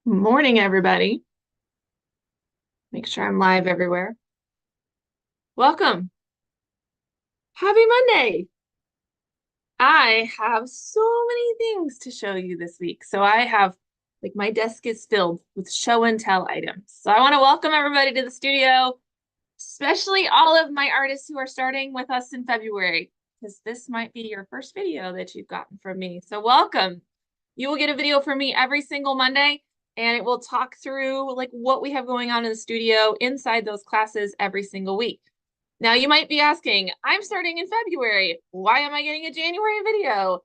Morning, everybody. Make sure I'm live everywhere. Welcome. Happy Monday. I have so many things to show you this week. So I have, like, my desk is filled with show and tell items. So I want to welcome everybody to the studio, especially all of my artists who are starting with us in February, because this might be your first video that you've gotten from me. So welcome. You will get a video from me every single Monday, and it will talk through like what we have going on in the studio inside those classes every single week. Now you might be asking, I'm starting in February. Why am I getting a January video?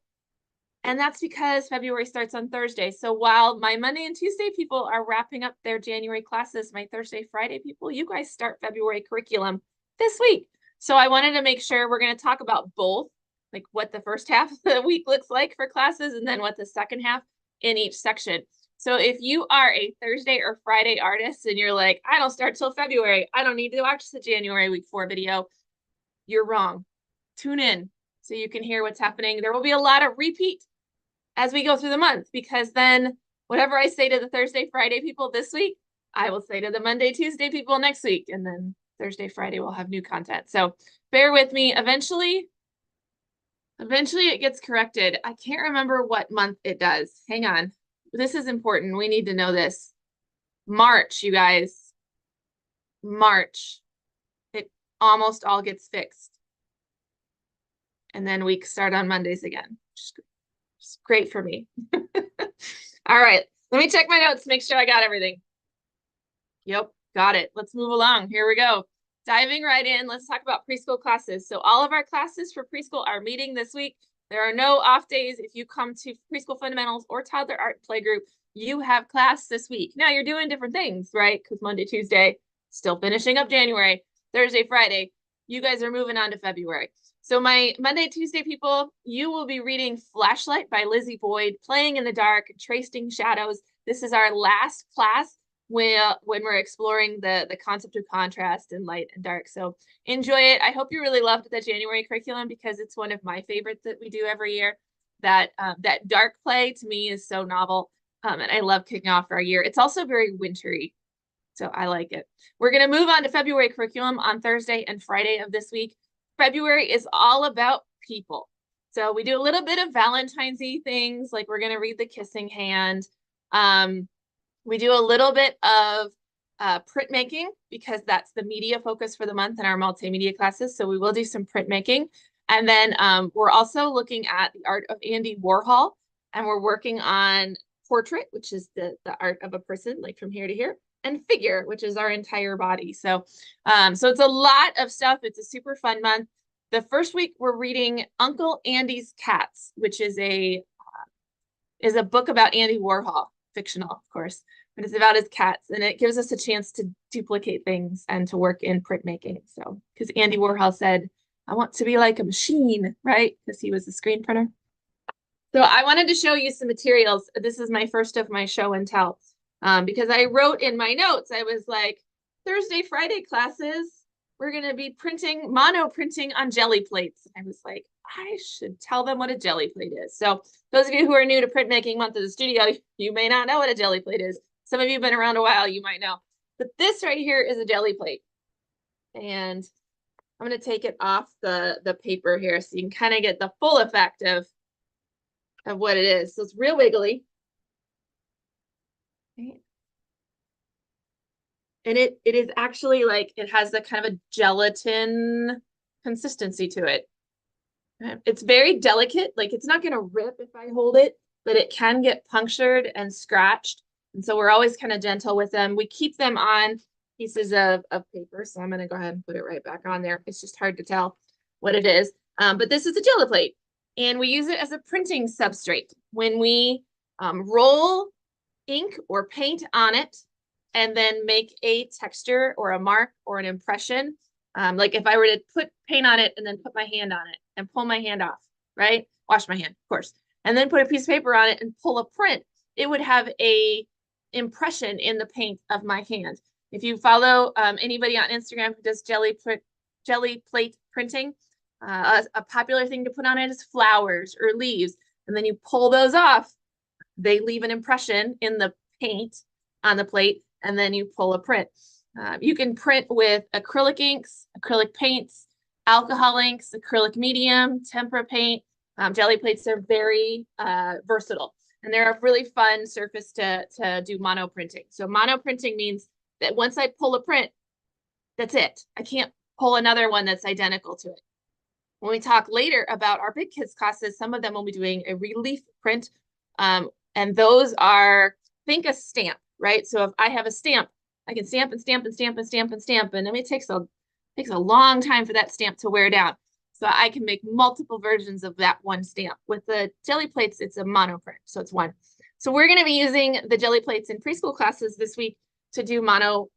And that's because February starts on Thursday. So while my Monday and Tuesday people are wrapping up their January classes, my Thursday, Friday people, you guys start February curriculum this week. So I wanted to make sure we're going to talk about both, like what the first half of the week looks like for classes and then what the second half in each section. So if you are a Thursday or Friday artist and you're like, I don't start till February, I don't need to watch the January week 4 video, you're wrong. Tune in so you can hear what's happening. There will be a lot of repeat as we go through the month, because then whatever I say to the Thursday, Friday people this week, I will say to the Monday, Tuesday people next week. And then Thursday, Friday, we'll have new content. So bear with me. Eventually it gets corrected. I can't remember what month it does. Hang on. This is important. We need to know this. March, you guys. March. It almost all gets fixed. And then we start on Mondays again. Just great for me. All right. Let me check my notes, make sure I got everything. Yep, got it. Let's move along. Here we go. Diving right in, let's talk about preschool classes. So all of our classes for preschool are meeting this week. There are no off days. If you come to Preschool Fundamentals or Toddler Art Playgroup, you have class this week. Now you're doing different things, right? Because Monday, Tuesday, still finishing up January. Thursday, Friday, you guys are moving on to February. So my Monday, Tuesday people, you will be reading Flashlight by Lizzie Boyd, Playing in the Dark, Tracing Shadows. This is our last class when we're exploring the concept of contrast and light and dark. So enjoy it. I hope you really loved the January curriculum, because it's one of my favorites that we do every year. That dark play to me is so novel, and I love kicking off our year. It's also very wintry, so I like it. We're going to move on to February curriculum on Thursday and Friday of this week. February is all about people. So we do a little bit of Valentine's-y things, like we're going to read the kissing hand. We do a little bit of printmaking, because that's the media focus for the month in our multimedia classes. So we will do some printmaking. And then we're also looking at the art of Andy Warhol, and we're working on portrait, which is the art of a person, like from here to here, and figure, which is our entire body. So it's a lot of stuff. It's a super fun month. The first week we're reading Uncle Andy's Cats, which is a book about Andy Warhol, fictional, of course, but it's about his cats, and it gives us a chance to duplicate things and to work in printmaking. So, because Andy Warhol said, I want to be like a machine, right? Because he was a screen printer. So I wanted to show you some materials. This is my first of my show and tell, because I wrote in my notes, I was like, Thursday, Friday classes, we're going to be mono printing on jelly plates. I was like, I should tell them what a jelly plate is. So those of you who are new to printmaking month of the studio, you may not know what a jelly plate is. Some of you have been around a while, you might know. But this right here is a jelly plate. And I'm going to take it off the paper here so you can kind of get the full effect of what it is. So it's real wiggly. Okay. And it is actually like, it has the kind of a gelatin consistency to it. It's very delicate. Like, it's not going to rip if I hold it, but it can get punctured and scratched. And so we're always kind of gentle with them. We keep them on pieces of paper. So I'm going to go ahead and put it right back on there. It's just hard to tell what it is. But this is a jelly plate, and we use it as a printing substrate. When we roll ink or paint on it and then make a texture or a mark or an impression, like if I were to put paint on it and then put my hand on it and pull my hand off, right? Wash my hand, of course, and then put a piece of paper on it and pull a print, it would have a impression in the paint of my hand. If you follow anybody on Instagram who does jelly plate printing, a popular thing to put on it is flowers or leaves. And then you pull those off, they leave an impression in the paint, on the plate, and then you pull a print. You can print with acrylic inks, acrylic paints, alcohol inks, acrylic medium, tempera paint. Jelly plates are very versatile, and they're a really fun surface to do mono printing. So mono printing means that once I pull a print, that's it. I can't pull another one that's identical to it. When we talk later about our big kids classes, some of them will be doing a relief print. And those are, think a stamp, right? So if I have a stamp, I can stamp and stamp and stamp and stamp and stamp. And I mean, it takes a long time for that stamp to wear down. So I can make multiple versions of that one stamp. With the jelly plates, it's a mono print. So it's one. So we're going to be using the jelly plates in preschool classes this week to do mono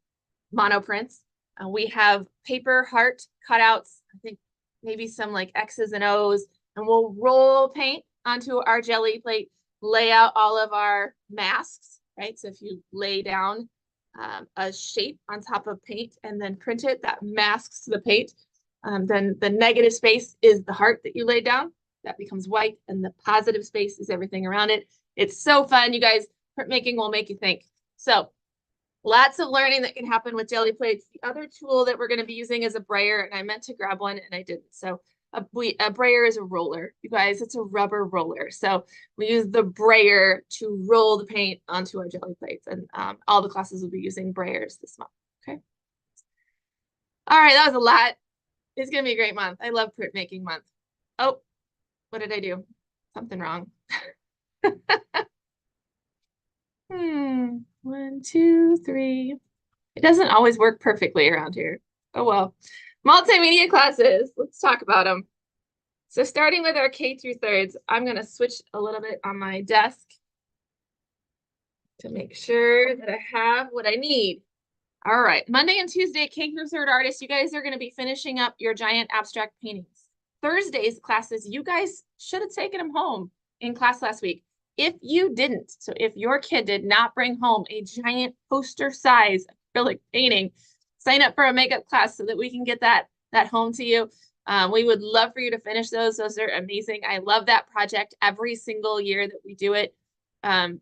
prints. We have paper heart cutouts, I think maybe some like X's and O's, and we'll roll paint onto our jelly plate, lay out all of our masks, right? So if you lay down a shape on top of paint and then print it, that masks the paint. Then the negative space is the heart that you laid down. That becomes white, and the positive space is everything around it. It's so fun, you guys. Printmaking will make you think. So lots of learning that can happen with jelly plates. The other tool that we're going to be using is a brayer, and I meant to grab one and I didn't. So a brayer is a roller, you guys. It's a rubber roller. So we use the brayer to roll the paint onto our jelly plates, and all the classes will be using brayers this month. Okay. All right, that was a lot. It's going to be a great month. I love printmaking month. Oh, what did I do? Something wrong. 1, 2, 3. It doesn't always work perfectly around here. Oh well. Multimedia classes. Let's talk about them. So starting with our K through thirds, I'm going to switch a little bit on my desk to make sure that I have what I need. All right. Monday and Tuesday, K through third artists, you guys are going to be finishing up your giant abstract paintings. Thursday's classes, you guys should have taken them home in class last week. If you didn't, so if your kid did not bring home a giant poster size acrylic painting, sign up for a makeup class so that we can get that home to you. We would love for you to finish those. Those are amazing. I love that project every single year that we do it.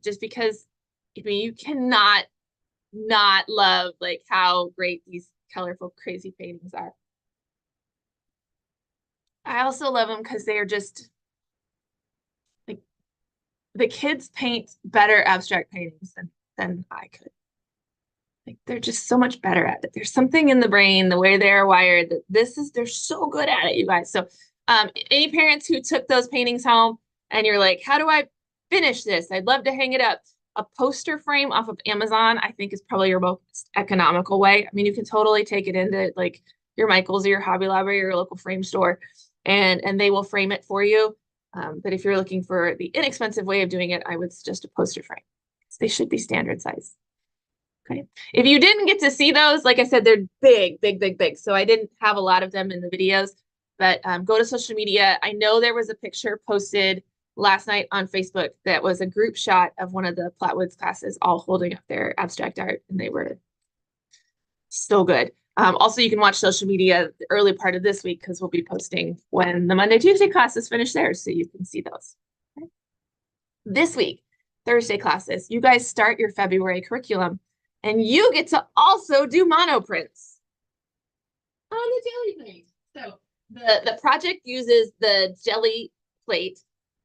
Just because, I mean, you cannot not love like how great these colorful, crazy paintings are. I also love them because they are just like, the kids paint better abstract paintings than I could. Like they're just so much better at it. There's something in the brain, the way they're wired, that they're so good at it, you guys. So any parents who took those paintings home and you're like, how do I finish this? I'd love to hang it up. A poster frame off of Amazon, I think, is probably your most economical way. I mean, you can totally take it into like your Michael's or your Hobby Lobby or your local frame store, and they will frame it for you. But if you're looking for the inexpensive way of doing it, I would suggest a poster frame. They should be standard size. Okay. If you didn't get to see those, like I said, they're big, big, big, big. So I didn't have a lot of them in the videos, but go to social media. I know there was a picture posted last night on Facebook that was a group shot of one of the Platwoods classes all holding up their abstract art, and they were so good. Also, you can watch social media the early part of this week because we'll be posting when the Monday, Tuesday classes finish theirs, so you can see those. Okay. This week, Thursday classes, you guys start your February curriculum, and you get to also do mono prints on the jelly plate. So the project uses the jelly plate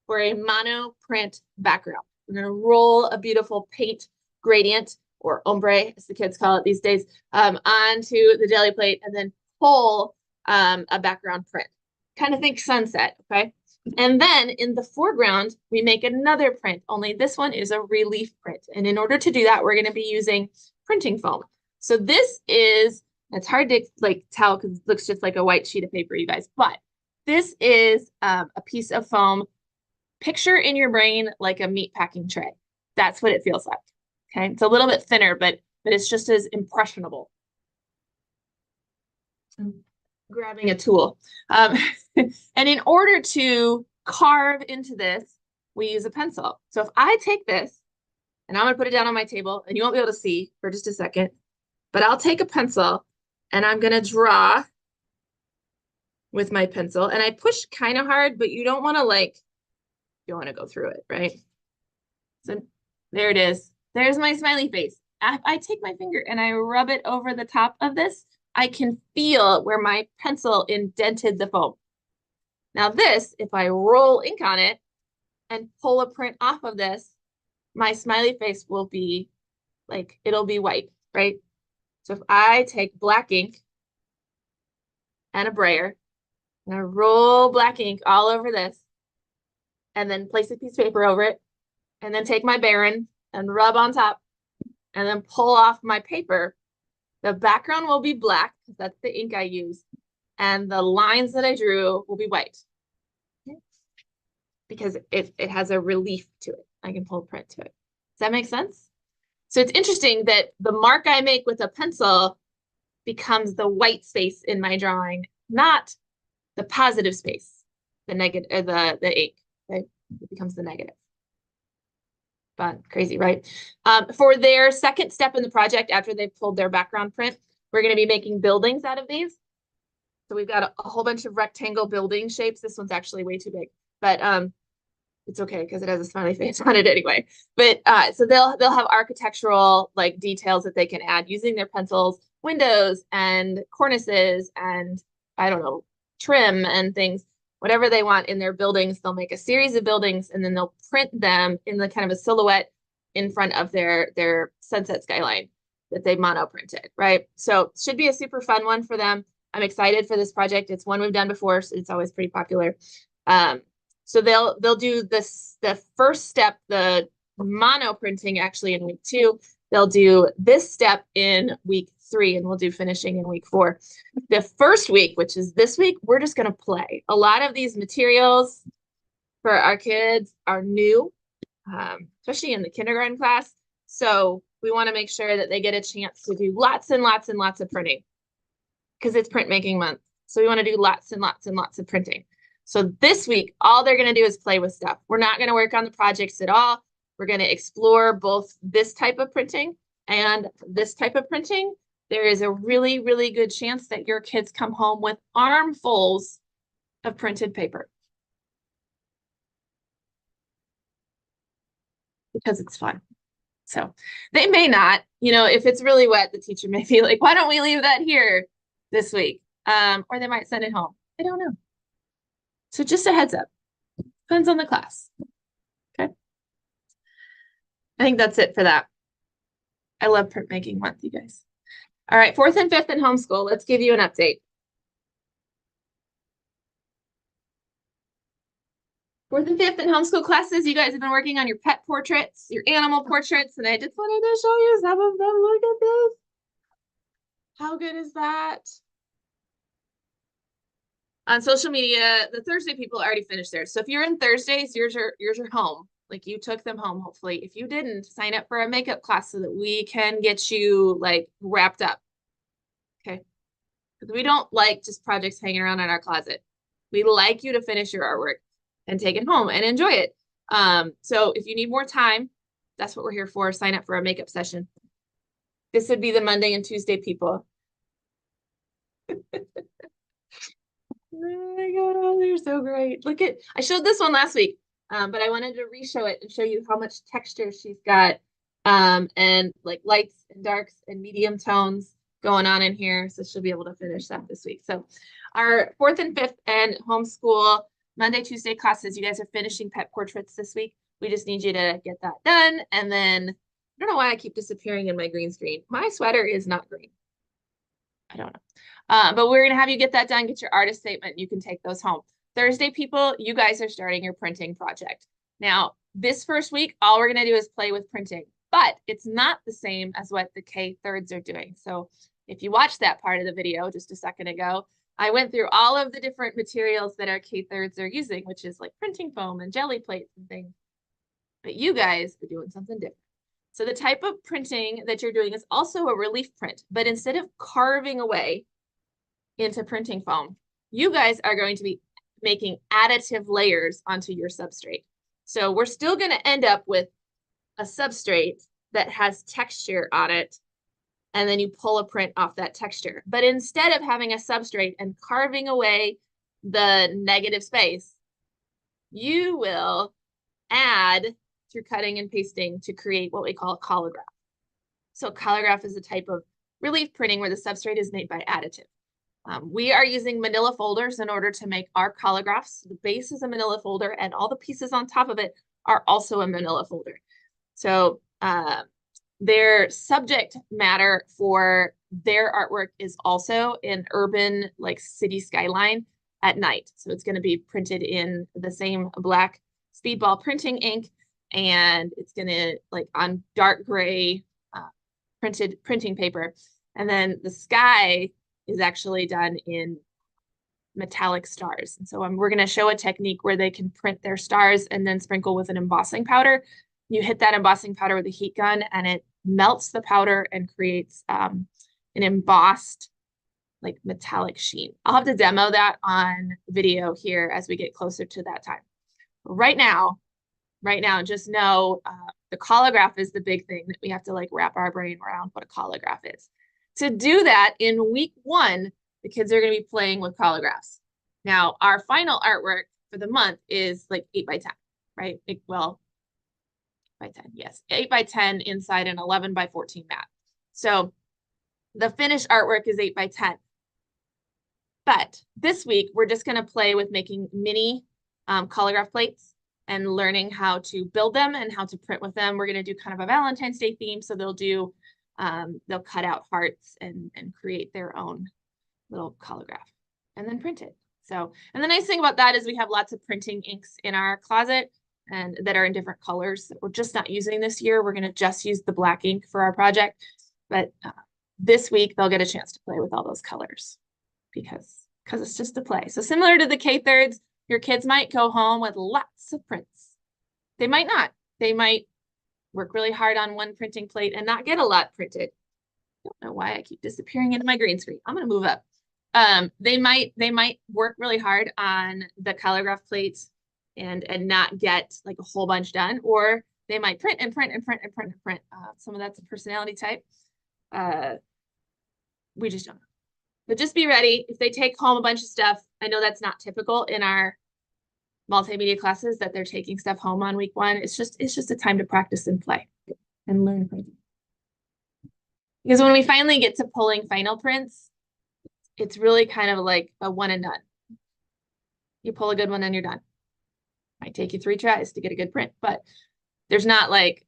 for a mono print background. We're going to roll a beautiful paint gradient, or ombre, as the kids call it these days, onto the jelly plate, and then pull a background print. Kind of think sunset, okay? And then in the foreground, we make another print, only this one is a relief print. And in order to do that, we're going to be using printing foam. So this is, it's hard to like tell because it looks just like a white sheet of paper, you guys, but this is a piece of foam. Picture in your brain like a meat packing tray. That's what it feels like. Okay, it's a little bit thinner, but it's just as impressionable. I'm grabbing a tool. And in order to carve into this, we use a pencil. So if I take this, and I'm going to put it down on my table, and you won't be able to see for just a second, but I'll take a pencil, and I'm going to draw with my pencil. And I push kind of hard, but you don't want to like, you want to go through it, right? So there it is. There's my smiley face. if I take my finger and I rub it over the top of this, I can feel where my pencil indented the foam. Now this, if I roll ink on it and pull a print off of this, my smiley face will be like, it'll be white, right? So if I take black ink and a brayer and I roll black ink all over this and then place a piece of paper over it and then take my Baron and rub on top and then pull off my paper, the background will be black because that's the ink I use, and the lines that I drew will be white because it has a relief to it. I can pull print to it. Does that make sense? So it's interesting that the mark I make with a pencil becomes the white space in my drawing, not the positive space, the negative, or the ink, right? It becomes the negative. Fun, crazy, right? For their second step in the project, after they've pulled their background print, we're going to be making buildings out of these. So we've got a whole bunch of rectangle building shapes. This one's actually way too big, but it's okay because it has a smiley face on it anyway. But so they'll have architectural like details that they can add using their pencils, windows and cornices and I don't know, trim and things, whatever they want in their buildings. They'll make a series of buildings and then they'll print them in the kind of a silhouette in front of their sunset skyline that they mono printed, right? So it should be a super fun one for them. I'm excited for this project. It's one we've done before, so it's always pretty popular. So they'll do the first step, the mono printing actually in week 2. They'll do this step in week 3, and we'll do finishing in week 4. The first week, which is this week, we're just going to play. A lot of these materials for our kids are new, especially in the kindergarten class. So we want to make sure that they get a chance to do lots and lots and lots of printing because it's printmaking month. So we want to do lots and lots and lots of printing. So this week, all they're going to do is play with stuff. We're not going to work on the projects at all. We're going to explore both this type of printing and this type of printing. There is a really, really good chance that your kids come home with armfuls of printed paper. Because it's fun. So they may not, you know, if it's really wet, the teacher may be like, why don't we leave that here this week? Or they might send it home. I don't know. So just a heads up. Depends on the class. Okay. I think that's it for that. I love printmaking month, you guys. All right, 4th and 5th in homeschool. Let's give you an update. 4th and 5th in homeschool classes, you guys have been working on your pet portraits, your animal portraits, and I just wanted to show you some of them. Look at this. How good is that? On social media, the Thursday people already finished theirs. So if you're in Thursdays, yours are home. Like you took them home, hopefully. If you didn't, sign up for a makeup class so that we can get you like wrapped up. Okay. Because we don't like just projects hanging around in our closet. We like you to finish your artwork and take it home and enjoy it. So if you need more time, that's what we're here for. Sign up for a makeup session. This would be the Monday and Tuesday people. Oh my God, they're so great. Look at, I showed this one last week, but I wanted to re-show it and show you how much texture she's got, and like lights and darks and medium tones going on in here. So she'll be able to finish that this week. So our 4th and 5th and homeschool Monday, Tuesday classes, you guys are finishing pet portraits this week. We just need you to get that done. And then, I don't know why I keep disappearing in my green screen. My sweater is not green. I don't know. But we're going to have you get that done, get your artist statement. You can take those home. Thursday, people, you guys are starting your printing project. Now, this first week, all we're going to do is play with printing, but it's not the same as what the K-thirds are doing. So if you watched that part of the video just a second ago, I went through all of the different materials that our K-thirds are using, which is like printing foam and jelly plates and things. But you guys are doing something different. So the type of printing that you're doing is also a relief print, but instead of carving away into printing foam, you guys are going to be making additive layers onto your substrate. So we're still going to end up with a substrate that has texture on it, and then you pull a print off that texture. But instead of having a substrate and carving away the negative space, you will add through cutting and pasting to create what we call a collagraph. So collagraph is a type of relief printing where the substrate is made by additive. We are using manila folders in order to make our collagraphs. The base is a manila folder and all the pieces on top of it are also a manila folder. So their subject matter for their artwork is also an urban, like city skyline at night. So it's going to be printed in the same black speedball printing ink, and it's going to like on dark gray printed printing paper. And then the sky is actually done in metallic stars. And so we're going to show a technique where they can print their stars and then sprinkle with an embossing powder. You hit that embossing powder with a heat gun and it melts the powder and creates an embossed like metallic sheen. I'll have to demo that on video here as we get closer to that time. Right now, just know the collagraph is the big thing that we have to like wrap our brain around what a collagraph is. To do that in week 1, the kids are going to be playing with collagraphs. Now, our final artwork for the month is like 8 by 10, right? Well, by 10, yes. 8 by 10 inside an 11 by 14 mat. So the finished artwork is 8 by 10. But this week, we're just going to play with making mini collagraph plates and learning how to build them and how to print with them. We're going to do kind of a Valentine's Day theme. So they'll cut out hearts and create their own little collagraph and then print it. So, and the nice thing about that is we have lots of printing inks in our closet and that are in different colors that we're just not using this year. We're going to just use the black ink for our project. But this week, they'll get a chance to play with all those colors because it's just a play. So similar to the K-thirds, your kids might go home with lots of prints. They might not. They might work really hard on one printing plate and not get a lot printed. I don't know why I keep disappearing into my green screen. I'm going to move up. They might work really hard on the collagraph plates and not get like a whole bunch done, or they might print and print and print and print and print. Some of that's a personality type. We just don't know. But just be ready. If they take home a bunch of stuff, I know that's not typical in our multimedia classes that they're taking stuff home on week 1. It's just a time to practice and play and learn printing. Because when we finally get to pulling final prints, it's really kind of like a one and done. You pull a good one and you're done. Might take you 3 tries to get a good print, but there's not like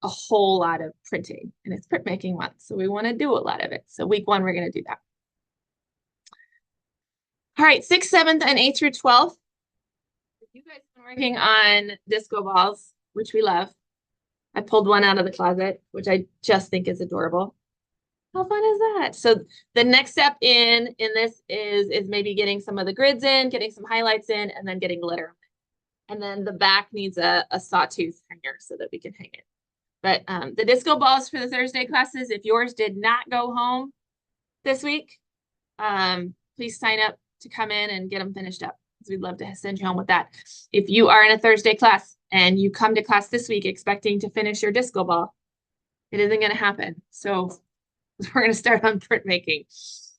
a whole lot of printing, and it's printmaking month. So we want to do a lot of it. So week 1, we're going to do that. All right, 6th, 7th, and 8th through 12th. You guys have been working on disco balls, which we love. I pulled one out of the closet, which I just think is adorable. How fun is that? So the next step in this is maybe getting some of the grids in, getting some highlights in, and then getting glitter. And then the back needs a sawtooth hanger so that we can hang it. But the disco balls for the Thursday classes, if yours did not go home this week, please sign up to come in and get them finished up. We'd love to send you home with that. If you are in a Thursday class and you come to class this week expecting to finish your disco ball, it isn't going to happen. So we're going to start on printmaking.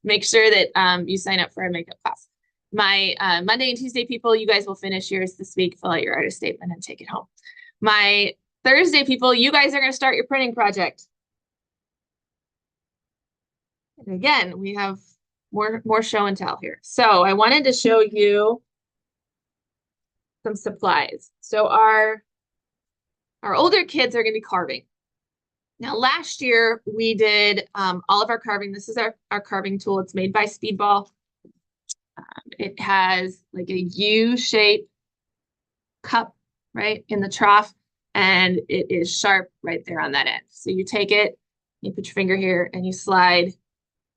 Make sure that you sign up for a makeup class. My Monday and Tuesday people, you guys will finish yours this week, fill out your artist statement and take it home. My Thursday people, you guys are going to start your printing project. And again, we have more show and tell here. So I wanted to show you some supplies. So our older kids are going to be carving. Now, last year we did all of our carving. This is our carving tool. It's made by Speedball. It has like a U-shaped cup right in the trough, and it is sharp right there on that end. So you take it, you put your finger here, and you slide,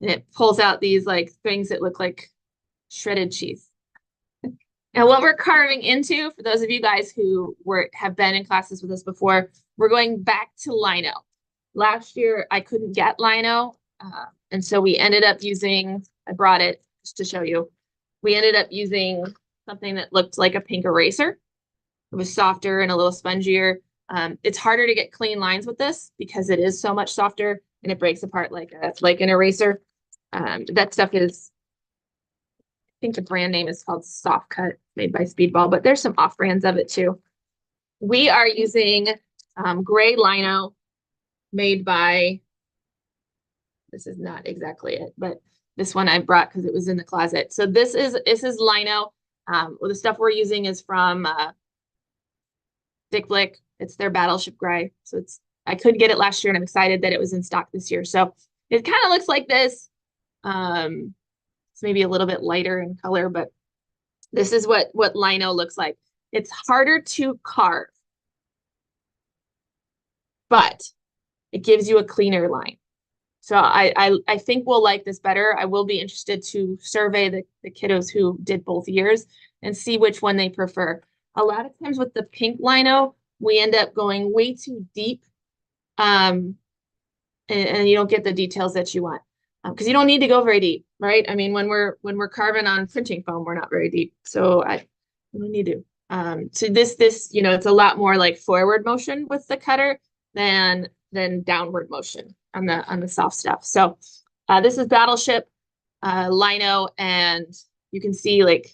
and it pulls out these like things that look like shredded cheese. And what we're carving into, for those of you guys who have been in classes with us before, we're going back to lino. Last year, I couldn't get lino, and so we ended up using, I brought it just to show you, we ended up using something that looked like a pink eraser. It was softer and a little spongier. It's harder to get clean lines with this because it is so much softer and it breaks apart like an eraser. That stuff is, I think the brand name is called Soft Cut, made by Speedball, but there's some off brands of it too. We are using gray lino made by This is not exactly it, but this one I brought because it was in the closet. So this is lino. Well, the stuff we're using is from Dick Blick. It's their Battleship Gray. So I could get it last year, and I'm excited that it was in stock this year. So it kind of looks like this. It's maybe a little bit lighter in color, but this is what lino looks like. It's harder to carve, but it gives you a cleaner line. So I think we'll like this better. I will be interested to survey the kiddos who did both years and see which one they prefer. A lot of times with the pink lino, we end up going way too deep, and you don't get the details that you want, because you don't need to go very deep, right? I mean, when we're carving on printing foam, we're not very deep, so we don't need to. So this it's a lot more like forward motion with the cutter than downward motion on the soft stuff. So this is Battleship lino, and you can see, like,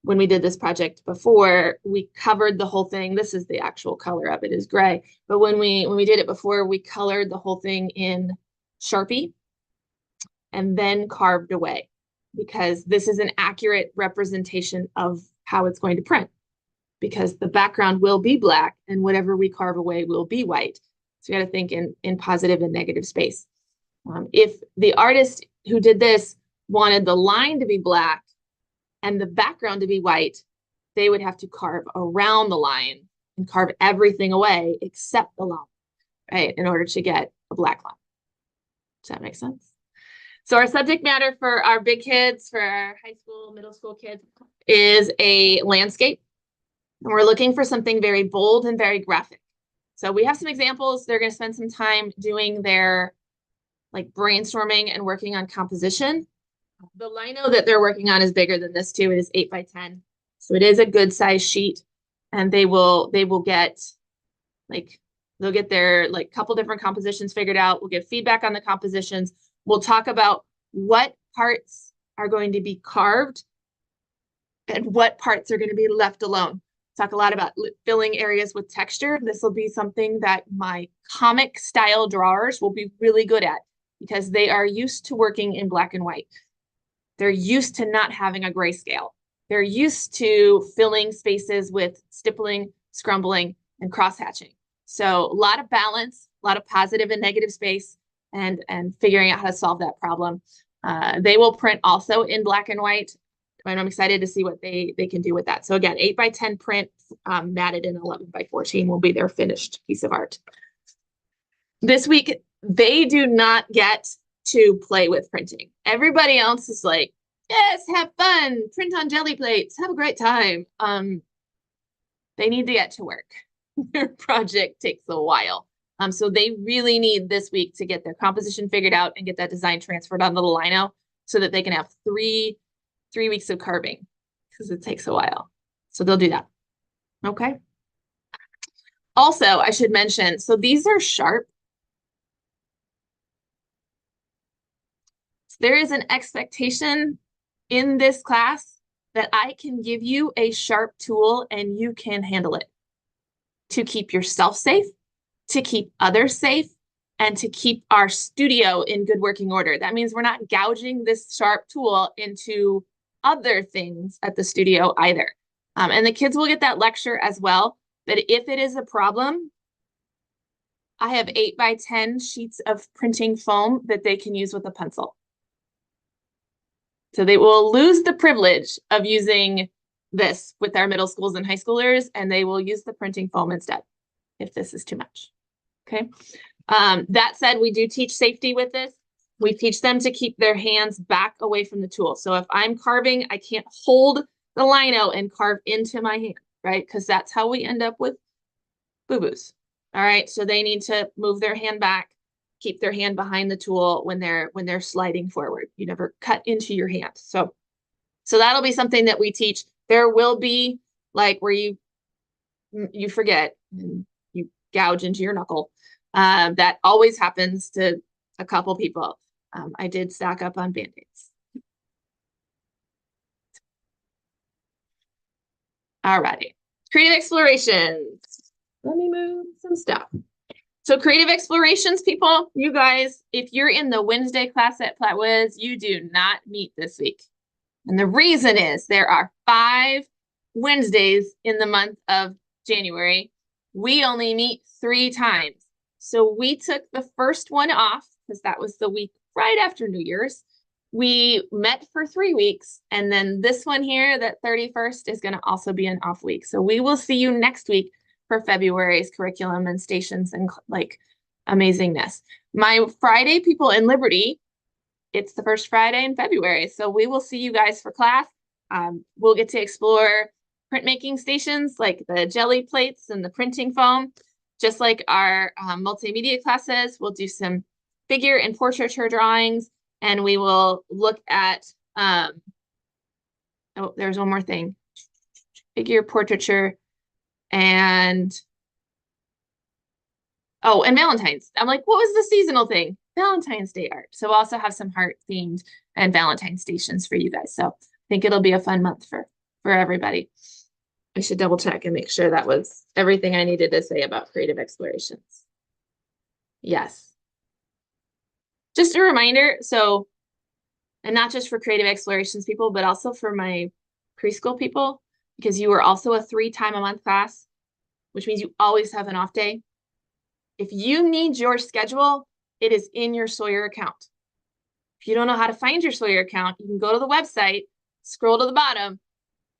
when we did this project before, we covered the whole thing. This is the actual color of it, is gray. But when we did it before, we colored the whole thing in Sharpie and then carved away, because this is an accurate representation of how it's going to print, because the background will be black and whatever we carve away will be white. So you got to think in positive and negative space. If the artist who did this wanted the line to be black and the background to be white, they would have to carve around the line and carve everything away except the line, right, in order to get a black line. Does that make sense? So our subject matter for our big kids, for our high school, middle school kids, is a landscape. And we're looking for something very bold and very graphic. So we have some examples. They're going to spend some time doing their, like, brainstorming and working on composition. The lino that they're working on is bigger than this too. It is 8 by 10. So it is a good size sheet, and they will get, like, they'll get their, like, couple different compositions figured out. We'll get feedback on the compositions. We'll talk about what parts are going to be carved and what parts are going to be left alone. Talk a lot about filling areas with texture. This will be something that my comic style drawers will be really good at, because they are used to working in black and white. They're used to not having a grayscale. They're used to filling spaces with stippling, scrumbling, and crosshatching. So a lot of balance, a lot of positive and negative space, and figuring out how to solve that problem. They will print also in black and white, and I'm excited to see what they can do with that. So again, 8 by 10 print, matted in 11 by 14 will be their finished piece of art. This week, they do not get to play with printing. Everybody else is like, yes, have fun, print on jelly plates, have a great time. They need to get to work. Their project takes a while. So they really need this week to get their composition figured out and get that design transferred onto the lino, so that they can have three weeks of carving, because it takes a while. So they'll do that. Okay. Also, I should mention, so these are sharp. There is an expectation in this class that I can give you a sharp tool and you can handle it, to keep yourself safe, to keep others safe, and to keep our studio in good working order. That means we're not gouging this sharp tool into other things at the studio either. And the kids will get that lecture as well, that if it is a problem, I have 8 by 10 sheets of printing foam that they can use with a pencil. So they will lose the privilege of using this with our middle schools and high schoolers, and they will use the printing foam instead if this is too much. Okay. That said, we do teach safety with this. We teach them to keep their hands back away from the tool. So if I'm carving, I can't hold the lino and carve into my hand, right? Because that's how we end up with boo-boos. All right. So they need to move their hand back, keep their hand behind the tool when they're sliding forward. You never cut into your hand. So that'll be something that we teach. There will be, like, where you forget and you gouge into your knuckle. That always happens to a couple people. I did stack up on Band-Aids. All righty. Creative explorations. Let me move some stuff. So creative explorations, people, you guys, if you're in the Wednesday class at Platwiz, you do not meet this week. And the reason is there are 5 Wednesdays in the month of January. We only meet 3 times. So we took the first one off because that was the week right after New Year's. We met for 3 weeks. And then this one here, that 31st, is going to also be an off week. So we will see you next week for February's curriculum and stations and like amazingness. My Friday people in Liberty, it's the first Friday in February. So we will see you guys for class. We'll get to explore printmaking stations like the jelly plates and the printing foam. Just like our multimedia classes, we'll do some figure and portraiture drawings, and we will look at, oh, there's one more thing. Figure, portraiture, and, oh, and Valentine's. I'm like, what was the seasonal thing? Valentine's Day art. So we'll also have some heart themed and Valentine's stations for you guys. So I think it'll be a fun month for everybody. I should double check and make sure that was everything I needed to say about creative explorations. Yes. Just a reminder, so, and not just for creative explorations people, but also for my preschool people, because you are also a 3-time-a-month class, which means you always have an off day. If you need your schedule, it is in your Sawyer account. If you don't know how to find your Sawyer account, you can go to the website, scroll to the bottom,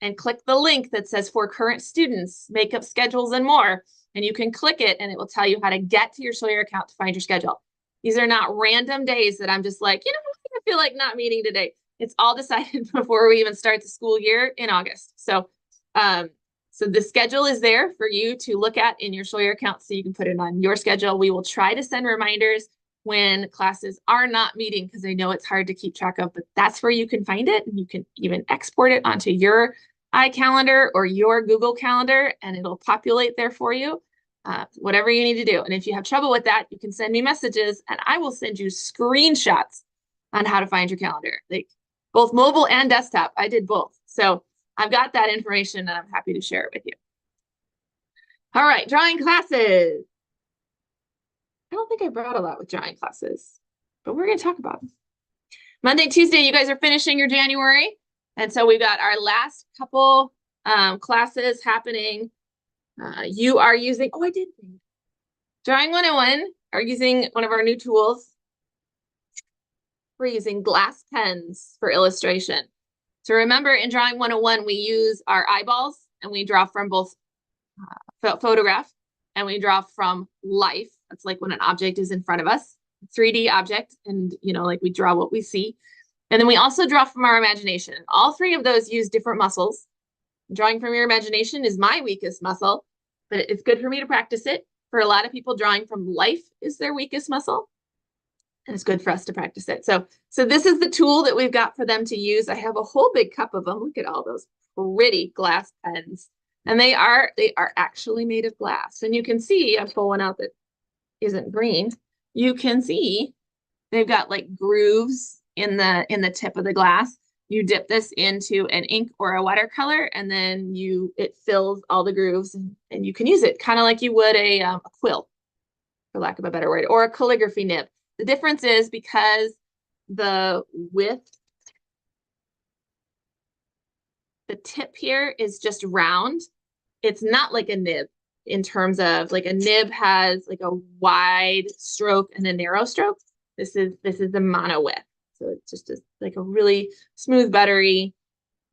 and click the link that says for current students, makeup schedules and more. And you can click it and it will tell you how to get to your Sawyer account to find your schedule. These are not random days that I'm just like, you know, I feel like not meeting today. It's all decided before we even start the school year in August. So, so the schedule is there for you to look at in your Sawyer account so you can put it on your schedule. We will try to send reminders when classes are not meeting because I know it's hard to keep track of, but that's where you can find it. And you can even export it onto your iCalendar or your Google Calendar, and it'll populate there for you, whatever you need to do. And if you have trouble with that, you can send me messages and I will send you screenshots on how to find your calendar, like both mobile and desktop. I did both. So I've got that information and I'm happy to share it with you. All right, drawing classes. I don't think I brought a lot with drawing classes, but we're going to talk about them. Monday, Tuesday, you guys are finishing your January. And so we've got our last couple classes happening. You are using, oh, I did. Drawing 101 are using one of our new tools. We're using glass pens for illustration. So remember in Drawing 101, we use our eyeballs and we draw from both photograph and we draw from life. That's like when an object is in front of us, 3D object. And, you know, like we draw what we see. And then we also draw from our imagination. All 3 of those use different muscles. Drawing from your imagination is my weakest muscle, but it's good for me to practice it. For a lot of people, drawing from life is their weakest muscle. And it's good for us to practice it. So this is the tool that we've got for them to use. I have a whole big cup of them. Look at all those pretty glass pens. And they are actually made of glass. And you can see, I'll pull one out that isn't green. You can see they've got like grooves in the tip of the glass. You dip this into an ink or a watercolor, and then it fills all the grooves, and you can use it kind of like you would a quill, for lack of a better word, or a calligraphy nib. The difference is because the width, the tip here is just round. It's not like a nib in terms of like a nib has like a wide stroke and a narrow stroke. This is the mono width. So it's just like a really smooth, buttery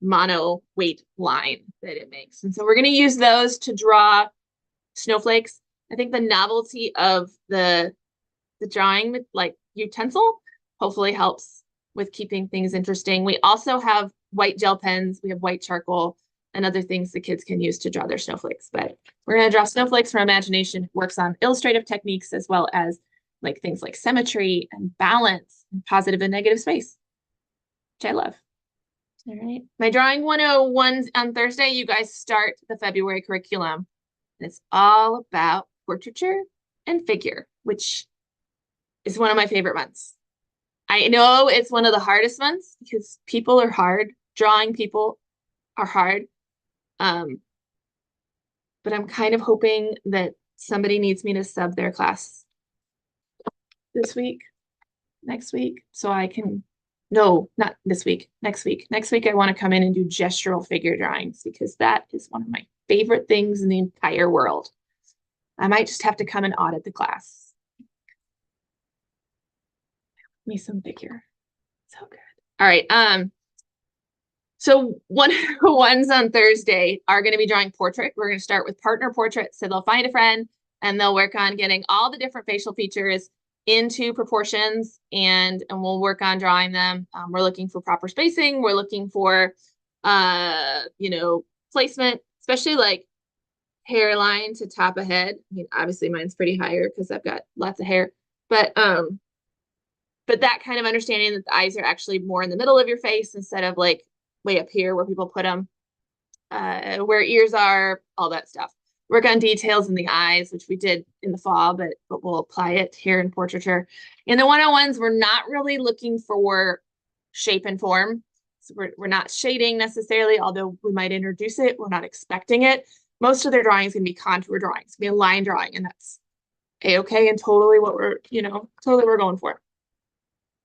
mono weight line that it makes. And so we're going to use those to draw snowflakes. I think the novelty of the drawing with like utensil hopefully helps with keeping things interesting. We also have white gel pens. We have white charcoal and other things the kids can use to draw their snowflakes. But we're going to draw snowflakes from imagination. It works on illustrative techniques as well as like things like symmetry and balance and positive and negative space, which I love. All right. My Drawing 101 on Thursday, you guys start the February curriculum. And it's all about portraiture and figure, which is one of my favorite months. I know it's one of the hardest months because people are hard. Drawing people are hard. But I'm kind of hoping that somebody needs me to sub their class this week, next week, so I can, no, not this week, next week. Next week, I want to come in and do gestural figure drawings because that is one of my favorite things in the entire world. I might just have to come and audit the class. Me some figure. So good. All right. So ones on Thursday are going to be drawing portrait. We're going to start with partner portraits. So they'll find a friend and they'll work on getting all the different facial features into proportions, and we'll work on drawing them. We're looking for proper spacing. We're looking for, placement, especially like hairline to top of head. I mean, obviously mine's pretty higher because I've got lots of hair, but that kind of understanding that the eyes are actually more in the middle of your face instead of like way up here where people put them, where ears are, all that stuff. Work on details in the eyes, which we did in the fall, but we'll apply it here in portraiture. In the 101s, we're not really looking for shape and form. So we're not shading necessarily, although we might introduce it. We're not expecting it. Most of their drawings can be contour drawings, be a line drawing, and that's a-okay and totally what we're, totally we're going for.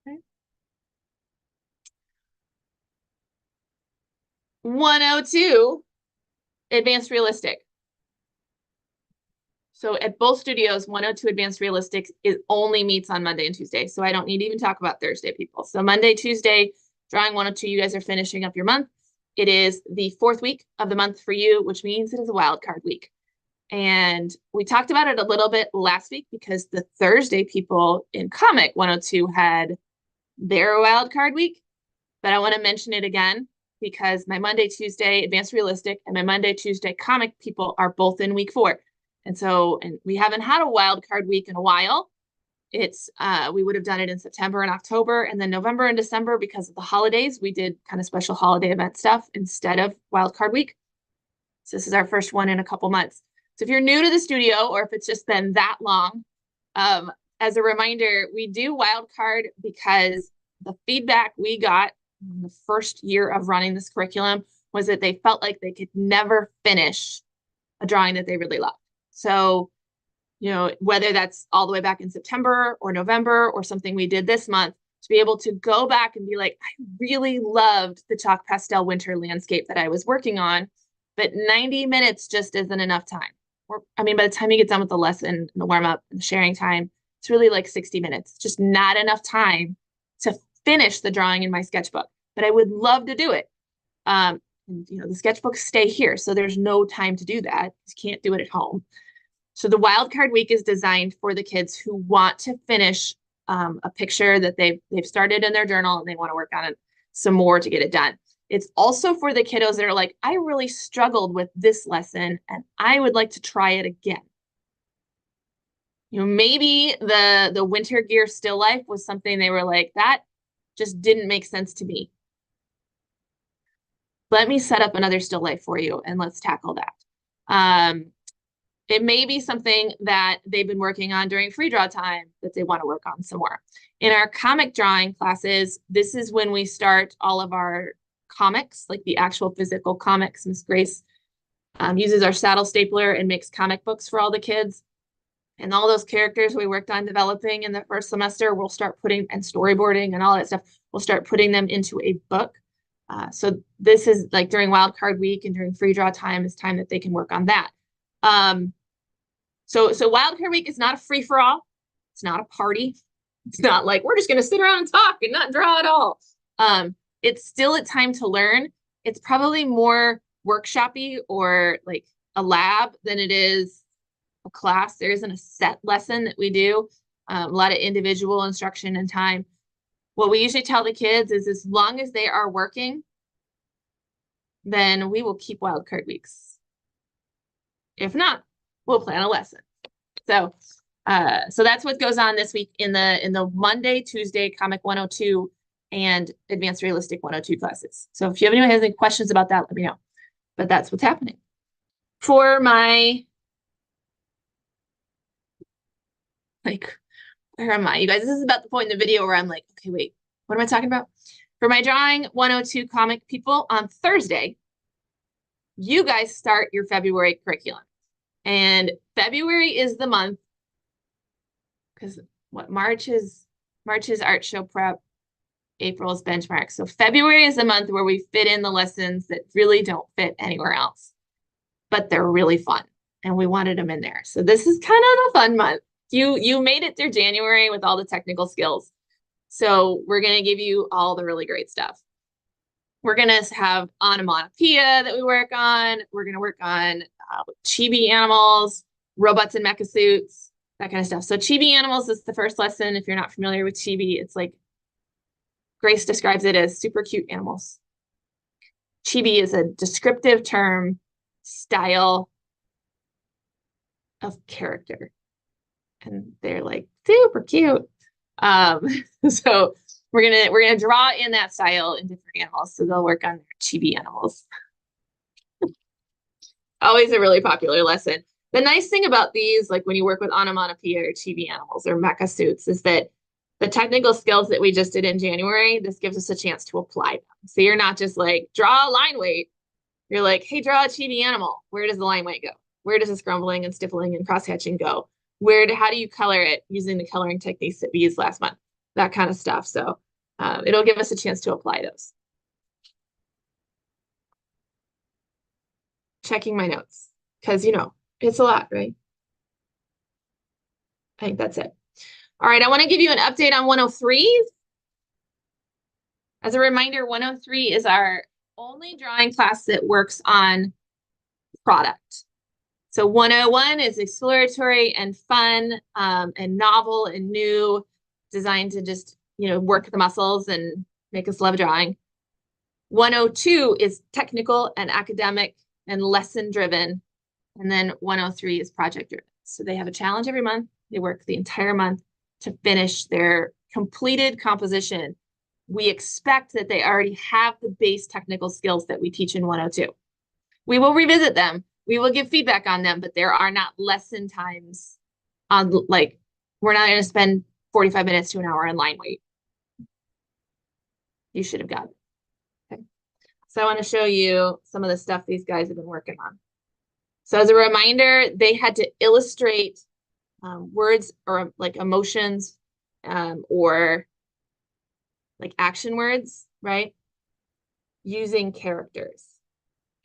Okay. 102, advanced realistic. So at both studios, 102 Advanced Realistic only meets on Monday and Tuesday. So I don't need to even talk about Thursday, people. So Monday, Tuesday, drawing 102, you guys are finishing up your month. It is the 4th week of the month for you, which means it is a wild card week. And we talked about it a little bit last week because the Thursday people in Comic 102 had their wild card week. But I want to mention it again because my Monday, Tuesday Advanced Realistic and my Monday, Tuesday Comic people are both in week 4. And we haven't had a wild card week in a while. We would have done it in September and October, and then November and December because of the holidays. We did kind of special holiday event stuff instead of wild card week. So this is our first one in a couple months. So if you're new to the studio or if it's just been that long, as a reminder, we do wild card because the feedback we got in the first year of running this curriculum was that they felt like they could never finish a drawing that they really loved. So, whether that's all the way back in September or November or something we did this month, to be able to go back and be like, I really loved the chalk pastel winter landscape that I was working on, but 90 minutes just isn't enough time. By the time you get done with the lesson and the warm up and the sharing time, it's really like 60 minutes, just not enough time to finish the drawing in my sketchbook, but I would love to do it. The sketchbooks stay here, so there's no time to do that. You can't do it at home. So the wildcard week is designed for the kids who want to finish a picture that they've started in their journal and they want to work on it some more to get it done. It's also for the kiddos that are like, I really struggled with this lesson and I would like to try it again. Maybe the winter gear still life was something they were like, that just didn't make sense to me. Let me set up another still life for you and let's tackle that. It may be something that they've been working on during free draw time that they want to work on some more. In our comic drawing classes, this is when we start all of our comics, like the actual physical comics. Miss Grace uses our saddle stapler and makes comic books for all the kids. And all those characters we worked on developing in the first semester, we'll start putting, and storyboarding and all that stuff, we'll start putting them into a book. So this is like during wildcard week and during free draw time is time that they can work on that. So wildcard week is not a free for all. It's not a party. It's not like we're just going to sit around and talk and not draw at all. It's still a time to learn. It's probably more workshoppy or like a lab than it is a class. There isn't a set lesson that we do. A lot of individual instruction and time. What we usually tell the kids is as long as they are working, then we will keep wildcard weeks. If not, we'll plan a lesson. So that's what goes on this week in the Monday, Tuesday Comic 102 and Advanced Realistic 102 classes. So if anyone has any questions about that, let me know. But that's what's happening. For my, where am I? You guys, this is about the point in the video where I'm like, okay, wait, what am I talking about? For my drawing 102 comic people on Thursday, you guys start your February curriculum. And February is the month, because what March is art show prep, April is benchmark. So February is the month where we fit in the lessons that really don't fit anywhere else, but they're really fun and we wanted them in there. So this is kind of the fun month. You made it through January with all the technical skills. So we're going to give you all the really great stuff. We're going to have onomatopoeia that we work on. We're going to work on chibi animals, robots and mecha suits, that kind of stuff. So chibi animals is the first lesson. If you're not familiar with chibi, it's like Grace describes it as super cute animals. Chibi is a descriptive term, style of character. And they're like super cute. So we're gonna draw in that style in different animals. So they'll work on their chibi animals. Always a really popular lesson. The nice thing about these, like when you work with onomatopoeia or chibi animals or mecha suits, is that the technical skills that we just did in January, this gives us a chance to apply them. So you're not just like, draw a line weight. You're like, hey, draw a chibi animal. Where does the line weight go? Where does the scrumbling and stippling and cross-hatching go? How do you color it using the coloring techniques that we used last month? That kind of stuff. So it'll give us a chance to apply those. Checking my notes, because it's a lot, right? I think that's it. All right, I want to give you an update on 103. As a reminder, 103 is our only drawing class that works on product. So 101 is exploratory and fun and novel and new, designed to just, work the muscles and make us love drawing. 102 is technical and academic and lesson driven. And then 103 is project driven. So they have a challenge every month. They work the entire month to finish their completed composition. We expect that they already have the base technical skills that we teach in 102. We will revisit them. We will give feedback on them, but there are not lesson times on, like, we're not going to spend 45 minutes to an hour on line weight. You should have got it. Okay. So I want to show you some of the stuff these guys have been working on. So as a reminder, they had to illustrate words or like emotions or like action words, right? Using characters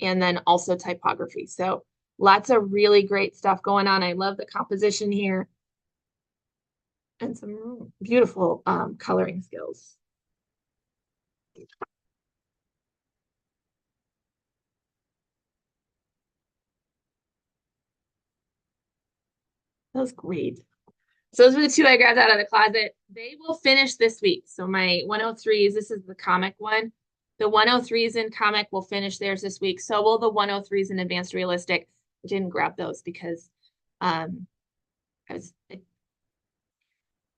and then also typography. So lots of really great stuff going on. I love the composition here and some beautiful coloring skills. That was great. So those were the two I grabbed out of the closet. They will finish this week. So my 103s, this is the comic one. The 103s in comic will finish theirs this week. So will the 103s in advanced realistic. I didn't grab those because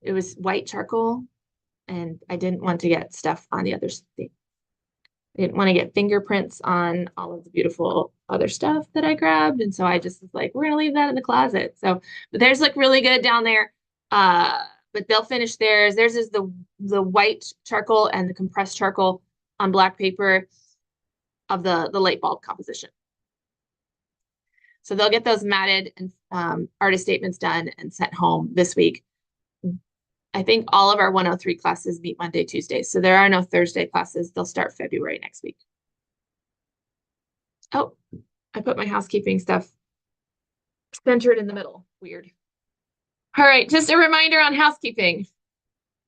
it was white charcoal and I didn't want to get stuff on the other thing. I didn't want to get fingerprints on all of the beautiful other stuff that I grabbed. And so I just was like, we're going to leave that in the closet. So, but theirs look really good down there. But they'll finish theirs. Theirs is the white charcoal and the compressed charcoal on black paper of the light bulb composition. So they'll get those matted and artist statements done and sent home this week. I think all of our 103 classes meet Monday, Tuesday. So there are no Thursday classes. They'll start February next week. Oh, I put my housekeeping stuff centered in the middle. Weird. All right, just a reminder on housekeeping.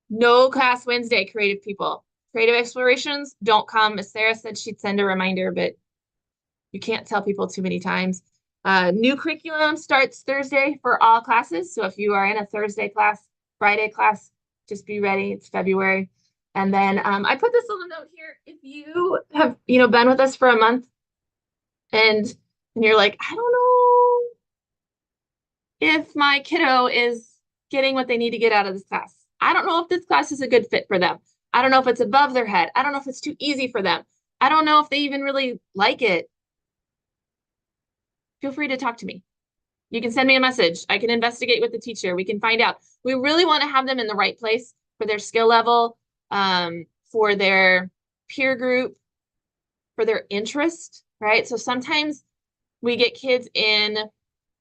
No class Wednesday, creative people. Creative explorations don't come. As Sarah said, she'd send a reminder, but you can't tell people too many times. New curriculum starts Thursday for all classes. So if you are in a Thursday class, Friday class, just be ready. It's February. And then I put this little note here. If you have, been with us for a month and you're like, I don't know if my kiddo is getting what they need to get out of this class. I don't know if this class is a good fit for them. I don't know if it's above their head. I don't know if it's too easy for them. I don't know if they even really like it. Feel free to talk to me. You can send me a message. I can investigate with the teacher. We can find out. We really want to have them in the right place for their skill level, for their peer group, for their interest, right? So sometimes we get kids in,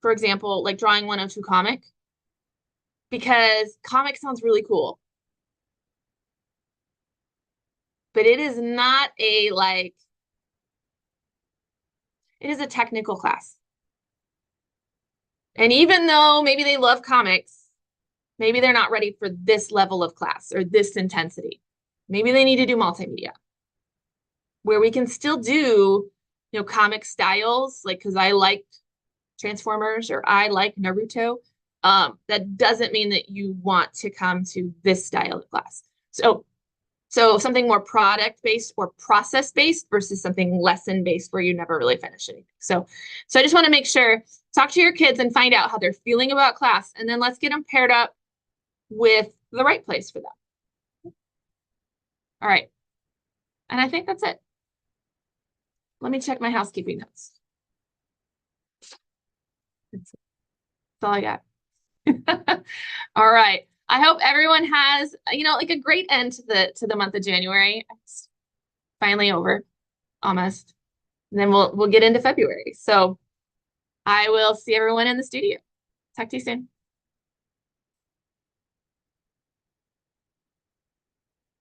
for example, like drawing 102 comic, because comic sounds really cool. But it is not a like, it is a technical class. And even though maybe they love comics, maybe they're not ready for this level of class or this intensity. Maybe they need to do multimedia, where we can still do, comic styles, like, because I liked Transformers or I like Naruto. That doesn't mean that you want to come to this style of class. So something more product-based or process-based versus something lesson-based where you never really finish anything. So I just want to make sure, talk to your kids and find out how they're feeling about class, and then let's get them paired up with the right place for them. All right. And I think that's it. Let me check my housekeeping notes. That's all I got. All right. I hope everyone has, like a great end to the month of January. It's finally over, almost. And then we'll get into February. So I will see everyone in the studio. Talk to you soon.